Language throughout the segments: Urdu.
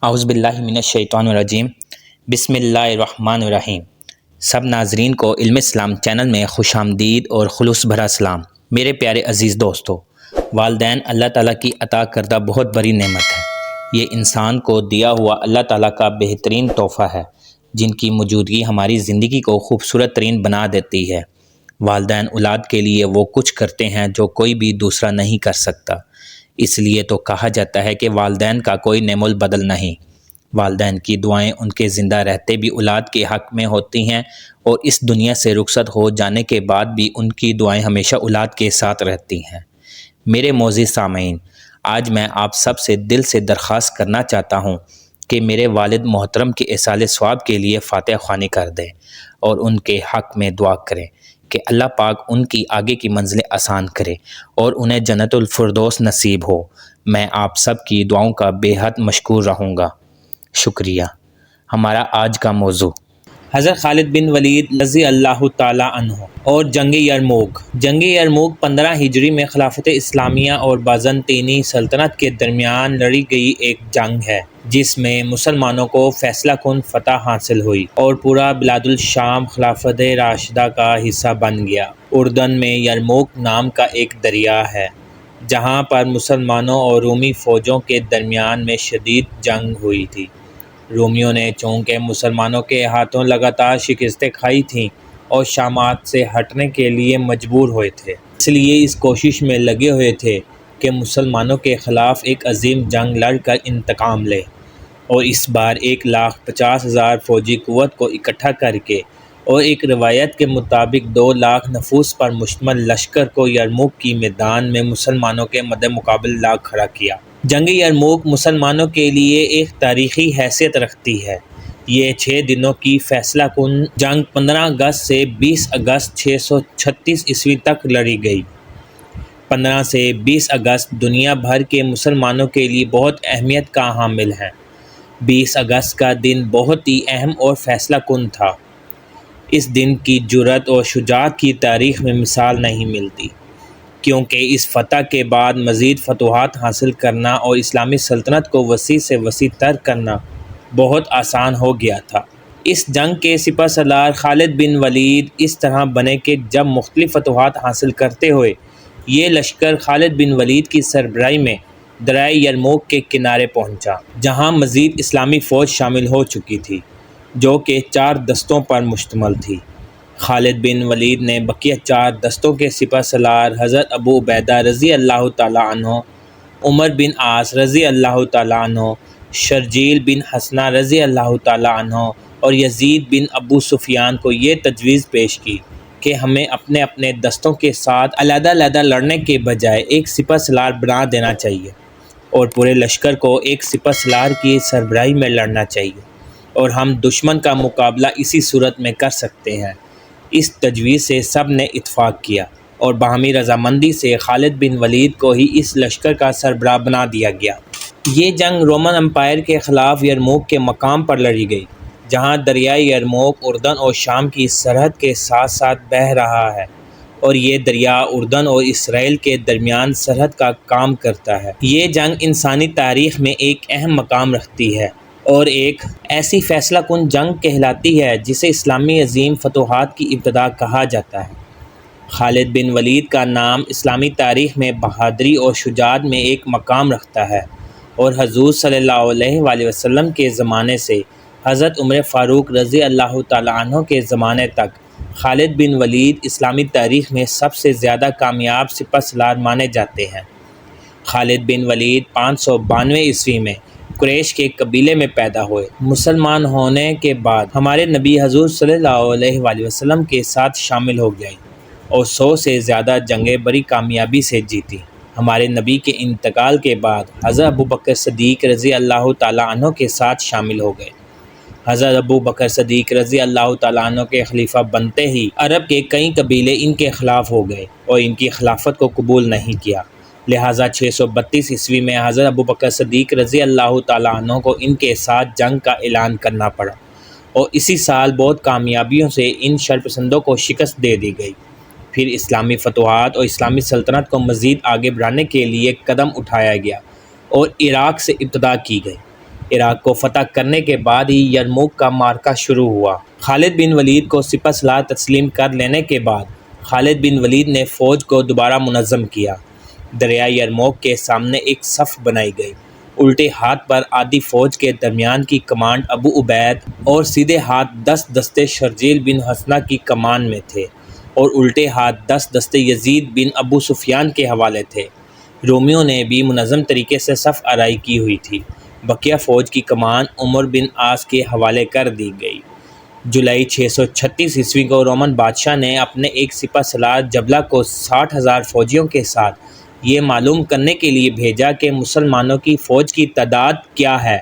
اعوذ باللہ من الشیطان الرجیم بسم اللہ الرحمن الرحیم۔ سب ناظرین کو علم اسلام چینل میں خوش آمدید اور خلوص بھرا سلام۔ میرے پیارے عزیز دوستو، والدین اللہ تعالیٰ کی عطا کردہ بہت بڑی نعمت ہے۔ یہ انسان کو دیا ہوا اللہ تعالیٰ کا بہترین تحفہ ہے، جن کی موجودگی ہماری زندگی کو خوبصورت ترین بنا دیتی ہے۔ والدین اولاد کے لیے وہ کچھ کرتے ہیں جو کوئی بھی دوسرا نہیں کر سکتا۔ اس لیے تو کہا جاتا ہے کہ والدین کا کوئی نعم البدل نہیں۔ والدین کی دعائیں ان کے زندہ رہتے بھی اولاد کے حق میں ہوتی ہیں، اور اس دنیا سے رخصت ہو جانے کے بعد بھی ان کی دعائیں ہمیشہ اولاد کے ساتھ رہتی ہیں۔ میرے معزز سامعین، آج میں آپ سب سے دل سے درخواست کرنا چاہتا ہوں کہ میرے والد محترم کے ایصال ثواب کے لیے فاتحہ خوانی کر دیں اور ان کے حق میں دعا کریں کہ اللہ پاک ان کی آگے کی منزلیں آسان کرے اور انہیں جنت الفردوس نصیب ہو۔ میں آپ سب کی دعاؤں کا بے حد مشکور رہوں گا۔ شکریہ۔ ہمارا آج کا موضوع حضرت خالد بن ولید رضی اللہ تعالیٰ عنہ اور جنگ یرموک۔ جنگ یرموک 15 ہجری میں خلافت اسلامیہ اور بازنطینی سلطنت کے درمیان لڑی گئی ایک جنگ ہے، جس میں مسلمانوں کو فیصلہ کن فتح حاصل ہوئی اور پورا بلاد الشام خلافت راشدہ کا حصہ بن گیا۔ اردن میں یرموک نام کا ایک دریا ہے، جہاں پر مسلمانوں اور رومی فوجوں کے درمیان میں شدید جنگ ہوئی تھی۔ رومیوں نے چونکہ مسلمانوں کے ہاتھوں لگاتار شکستیں کھائی تھیں اور شامات سے ہٹنے کے لیے مجبور ہوئے تھے، اس لیے اس کوشش میں لگے ہوئے تھے کہ مسلمانوں کے خلاف ایک عظیم جنگ لڑ کر انتقام لے، اور اس بار 1,50,000 فوجی قوت کو اکٹھا کر کے اور ایک روایت کے مطابق 2,00,000 نفوس پر مشتمل لشکر کو یرموک کی میدان میں مسلمانوں کے مد مقابل لا کھڑا کیا۔ جنگ یرموک مسلمانوں کے لیے ایک تاریخی حیثیت رکھتی ہے۔ یہ 6 دنوں کی فیصلہ کن جنگ 15 اگست سے 20 اگست 636 عیسوی تک لڑی گئی۔ 15 سے 20 اگست دنیا بھر کے مسلمانوں کے لیے بہت اہمیت کا حامل ہے۔ 20 اگست کا دن بہت ہی اہم اور فیصلہ کن تھا۔ اس دن کی جرأت اور شجاعت کی تاریخ میں مثال نہیں ملتی، کیونکہ اس فتح کے بعد مزید فتوحات حاصل کرنا اور اسلامی سلطنت کو وسیع سے وسیع تر کرنا بہت آسان ہو گیا تھا۔ اس جنگ کے سپہ سالار خالد بن ولید اس طرح بنے کہ جب مختلف فتوحات حاصل کرتے ہوئے یہ لشکر خالد بن ولید کی سربراہی میں دریائے یرموک کے کنارے پہنچا، جہاں مزید اسلامی فوج شامل ہو چکی تھی، جو کہ 4 دستوں پر مشتمل تھی۔ خالد بن ولید نے بقیہ 4 دستوں کے سپہ سالار حضرت ابو عبیدہ رضی اللہ تعالیٰ عنہ، عمر بن عاص رضی اللہ تعالیٰ عنہ، شرجیل بن حسنہ رضی اللہ تعالیٰ عنہ اور یزید بن ابو سفیان کو یہ تجویز پیش کی کہ ہمیں اپنے اپنے دستوں کے ساتھ علیحدہ علیحدہ لڑنے کے بجائے ایک سپہ سالار بنا دینا چاہیے اور پورے لشکر کو ایک سپہ سالار کی سربراہی میں لڑنا چاہیے، اور ہم دشمن کا مقابلہ اسی صورت میں کر سکتے ہیں۔ اس تجویز سے سب نے اتفاق کیا اور باہمی رضامندی سے خالد بن ولید کو ہی اس لشکر کا سربراہ بنا دیا گیا۔ یہ جنگ رومن امپائر کے خلاف یرموک کے مقام پر لڑی گئی، جہاں دریائے یرموک اردن اور شام کی سرحد کے ساتھ ساتھ بہہ رہا ہے، اور یہ دریا اردن اور اسرائیل کے درمیان سرحد کا کام کرتا ہے۔ یہ جنگ انسانی تاریخ میں ایک اہم مقام رکھتی ہے اور ایک ایسی فیصلہ کن جنگ کہلاتی ہے جسے اسلامی عظیم فتوحات کی ابتدا کہا جاتا ہے۔ خالد بن ولید کا نام اسلامی تاریخ میں بہادری اور شجاعت میں ایک مقام رکھتا ہے، اور حضور صلی اللہ علیہ وآلہ وسلم کے زمانے سے حضرت عمر فاروق رضی اللہ تعالیٰ عنہ کے زمانے تک خالد بن ولید اسلامی تاریخ میں سب سے زیادہ کامیاب سپہ سالار مانے جاتے ہیں۔ خالد بن ولید 592 عیسوی میں قریش کے قبیلے میں پیدا ہوئے۔ مسلمان ہونے کے بعد ہمارے نبی حضور صلی اللہ علیہ وآلہ وسلم کے ساتھ شامل ہو گئے اور 100 سے زیادہ جنگیں بڑی کامیابی سے جیتی۔ ہمارے نبی کے انتقال کے بعد حضرت ابوبکر صدیق رضی اللہ تعالیٰ عنہ کے ساتھ شامل ہو گئے۔ حضرت ابوبکر صدیق رضی اللہ تعالیٰ عنہ کے خلیفہ بنتے ہی عرب کے کئی قبیلے ان کے خلاف ہو گئے اور ان کی خلافت کو قبول نہیں کیا، لہٰذا 632 عیسوی میں حضرت ابوبکر صدیق رضی اللہ تعالیٰ عنہ کو ان کے ساتھ جنگ کا اعلان کرنا پڑا، اور اسی سال بہت کامیابیوں سے ان شرپسندوں کو شکست دے دی گئی۔ پھر اسلامی فتوحات اور اسلامی سلطنت کو مزید آگے بڑھانے کے لیے قدم اٹھایا گیا اور عراق سے ابتدا کی گئی۔ عراق کو فتح کرنے کے بعد ہی یرموک کا معرکہ شروع ہوا۔ خالد بن ولید کو سپہ سالار تسلیم کر لینے کے بعد خالد بن ولید نے فوج کو دوبارہ منظم کیا۔ دریائے یرموک کے سامنے ایک صف بنائی گئی۔ الٹے ہاتھ پر آدھی فوج کے درمیان کی کمانڈ ابو عبید اور سیدھے ہاتھ 10 دستے شرجیل بن حسنہ کی کمان میں تھے اور الٹے ہاتھ 10 دستے یزید بن ابو سفیان کے حوالے تھے۔ رومیوں نے بھی منظم طریقے سے صف آرائی کی ہوئی تھی۔ بقیہ فوج کی کمان عمر بن عاص کے حوالے کر دی گئی۔ جولائی 636 عیسوی کو رومن بادشاہ نے اپنے ایک سپہ سالار جبلہ کو 60,000 فوجیوں کے ساتھ یہ معلوم کرنے کے لیے بھیجا کہ مسلمانوں کی فوج کی تعداد کیا ہے،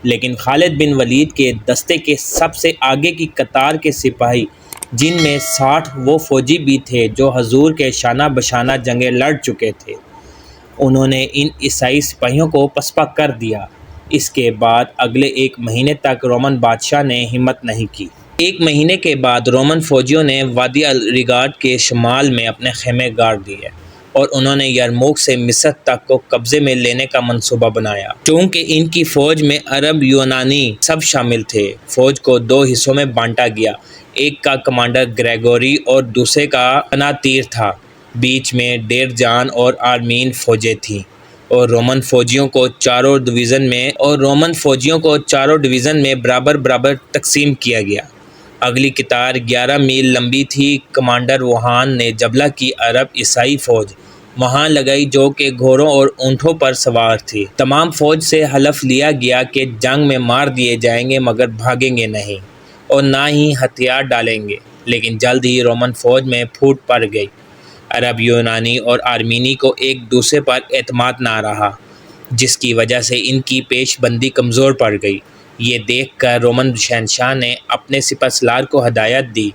لیکن خالد بن ولید کے دستے کے سب سے آگے کی قطار کے سپاہی، جن میں 60 وہ فوجی بھی تھے جو حضور کے شانہ بشانہ جنگیں لڑ چکے تھے، انہوں نے ان عیسائی سپاہیوں کو پسپا کر دیا۔ اس کے بعد اگلے ایک مہینے تک رومن بادشاہ نے ہمت نہیں کی۔ ایک مہینے کے بعد رومن فوجیوں نے وادی الریگاٹ کے شمال میں اپنے خیمے گاڑ دیے اور انہوں نے یرموک سے مصر تک کو قبضے میں لینے کا منصوبہ بنایا۔ چونکہ ان کی فوج میں عرب یونانی سب شامل تھے، فوج کو 2 حصوں میں بانٹا گیا۔ ایک کا کمانڈر گریگوری اور دوسرے کا قناطیر تھا۔ بیچ میں ڈیر جان اور آرمین فوجیں تھیں اور رومن فوجیوں کو چاروں ڈویژن میں برابر برابر تقسیم کیا گیا۔ اگلی قطار 11 میل لمبی تھی۔ کمانڈر ووہان نے جبلہ کی عرب عیسائی فوج وہاں لگائی جو کہ گھوڑوں اور اونٹوں پر سوار تھی۔ تمام فوج سے حلف لیا گیا کہ جنگ میں مار دیے جائیں گے مگر بھاگیں گے نہیں اور نہ ہی ہتھیار ڈالیں گے، لیکن جلد ہی رومن فوج میں پھوٹ پڑ گئی۔ عرب یونانی اور آرمینی کو ایک دوسرے پر اعتماد نہ رہا، جس کی وجہ سے ان کی پیش بندی کمزور پڑ گئی۔ یہ دیکھ کر رومن شہنشاہ نے اپنے سپہ سالار کو ہدایت دی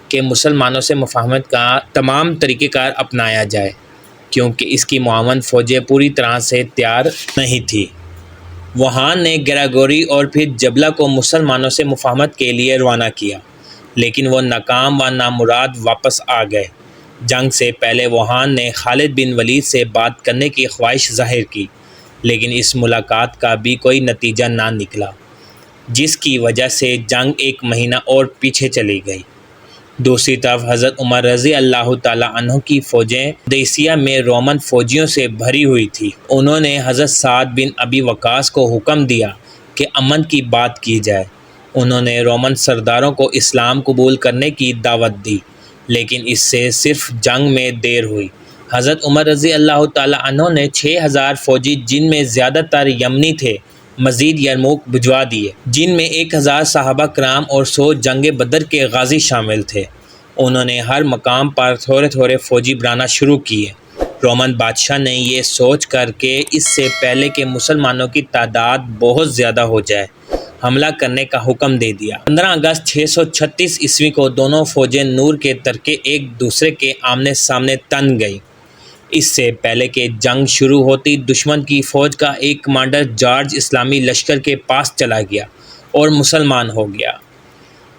کہ مسلمانوں سے مفاہمت کا تمام طریقہ کار اپنایا جائے، کیونکہ اس کی معاون فوجیں پوری طرح سے تیار نہیں تھیں۔ ووہان نے گریگوری اور پھر جبلہ کو مسلمانوں سے مفاہمت کے لیے روانہ کیا، لیکن وہ ناکام و نامراد واپس آ گئے۔ جنگ سے پہلے ووہان نے خالد بن ولید سے بات کرنے کی خواہش ظاہر کی، لیکن اس ملاقات کا بھی کوئی نتیجہ نہ نکلا، جس کی وجہ سے جنگ 1 مہینہ اور پیچھے چلی گئی۔ دوسری طرف حضرت عمر رضی اللہ تعالیٰ عنہ کی فوجیں دیسیہ میں رومن فوجیوں سے بھری ہوئی تھی۔ انہوں نے حضرت سعد بن ابی وقاص کو حکم دیا کہ امن کی بات کی جائے۔ انہوں نے رومن سرداروں کو اسلام قبول کرنے کی دعوت دی، لیکن اس سے صرف جنگ میں دیر ہوئی۔ حضرت عمر رضی اللہ تعالیٰ عنہ نے 6,000 فوجی، جن میں زیادہ تر یمنی تھے، مزید یرموک بھجوا دیے، جن میں 1,000 صحابہ کرام اور 100 جنگ بدر کے غازی شامل تھے۔ انہوں نے ہر مقام پر تھوڑے تھوڑے فوجی بنانا شروع کیے۔ رومن بادشاہ نے یہ سوچ کر کہ اس سے پہلے کہ مسلمانوں کی تعداد بہت زیادہ ہو جائے، حملہ کرنے کا حکم دے دیا۔ 15 اگست 636 عیسوی کو دونوں فوجیں نور کے ترکے ایک دوسرے کے آمنے سامنے تن گئیں۔ اس سے پہلے کہ جنگ شروع ہوتی، دشمن کی فوج کا ایک کمانڈر جارج اسلامی لشکر کے پاس چلا گیا اور مسلمان ہو گیا،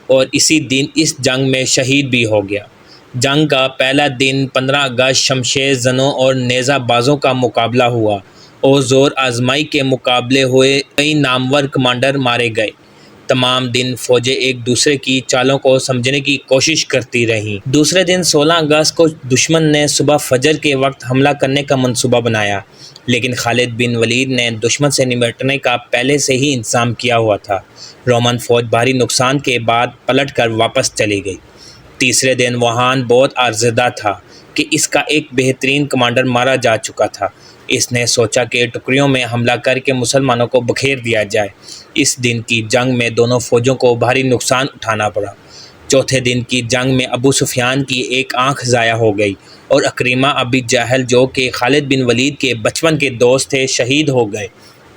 اور اسی دن اس جنگ میں شہید بھی ہو گیا۔ جنگ کا پہلا دن 15 اگست شمشیر زنوں اور نیزہ بازوں کا مقابلہ ہوا اور زور آزمائی کے مقابلے ہوئے، کئی نامور کمانڈر مارے گئے۔ تمام دن فوجیں ایک دوسرے کی چالوں کو سمجھنے کی کوشش کرتی رہیں۔ دوسرے دن 16 اگست کو دشمن نے صبح فجر کے وقت حملہ کرنے کا منصوبہ بنایا، لیکن خالد بن ولید نے دشمن سے نمٹنے کا پہلے سے ہی انتظام کیا ہوا تھا۔ رومن فوج بھاری نقصان کے بعد پلٹ کر واپس چلی گئی۔ تیسرے دن ووہان بہت آزردہ تھا کہ اس کا ایک بہترین کمانڈر مارا جا چکا تھا۔ اس نے سوچا کہ ٹکڑیوں میں حملہ کر کے مسلمانوں کو بکھیر دیا جائے۔ اس دن کی جنگ میں دونوں فوجوں کو بھاری نقصان اٹھانا پڑا۔ چوتھے دن کی جنگ میں ابو سفیان کی ایک آنکھ ضائع ہو گئی اور اکرمہ ابی جہل، جو کہ خالد بن ولید کے بچپن کے دوست تھے، شہید ہو گئے۔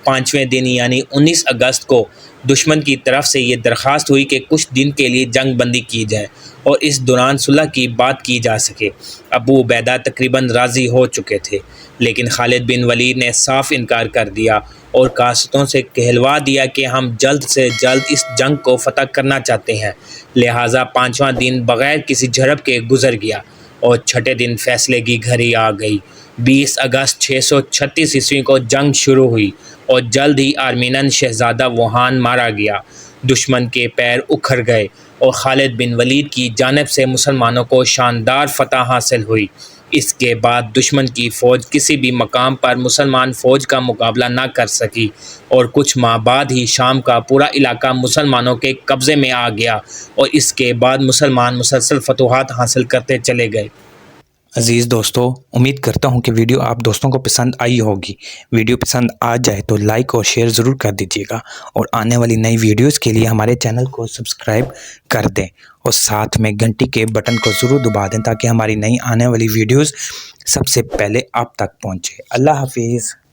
پانچویں دن یعنی 19 اگست کو دشمن کی طرف سے یہ درخواست ہوئی کہ کچھ دن کے لیے جنگ بندی کی جائے اور اس دوران صلح کی بات کی جا سکے۔ ابو عبیدہ تقریباً راضی ہو چکے تھے، لیکن خالد بن ولید نے صاف انکار کر دیا اور قاصدوں سے کہلوا دیا کہ ہم جلد سے جلد اس جنگ کو فتح کرنا چاہتے ہیں۔ لہٰذا پانچواں دن بغیر کسی جھڑپ کے گزر گیا اور چھٹے دن فیصلے کی گھڑی آ گئی۔ 20 اگست 636 عیسوی کو جنگ شروع ہوئی اور جلد ہی آرمینن شہزادہ ووہان مارا گیا۔ دشمن کے پیر اکھڑ گئے اور خالد بن ولید کی جانب سے مسلمانوں کو شاندار فتح حاصل ہوئی۔ اس کے بعد دشمن کی فوج کسی بھی مقام پر مسلمان فوج کا مقابلہ نہ کر سکی اور کچھ ماہ بعد ہی شام کا پورا علاقہ مسلمانوں کے قبضے میں آ گیا اور اس کے بعد مسلمان مسلسل فتوحات حاصل کرتے چلے گئے۔ عزیز دوستو، امید کرتا ہوں کہ ویڈیو آپ دوستوں کو پسند آئی ہوگی۔ ویڈیو پسند آ جائے تو لائک اور شیئر ضرور کر دیجیے گا اور آنے والی نئی ویڈیوز کے لیے ہمارے چینل کو سبسکرائب کر دیں اور ساتھ میں گھنٹی کے بٹن کو ضرور دبا دیں تاکہ ہماری نئی آنے والی ویڈیوز سب سے پہلے آپ تک پہنچے۔ اللہ حافظ۔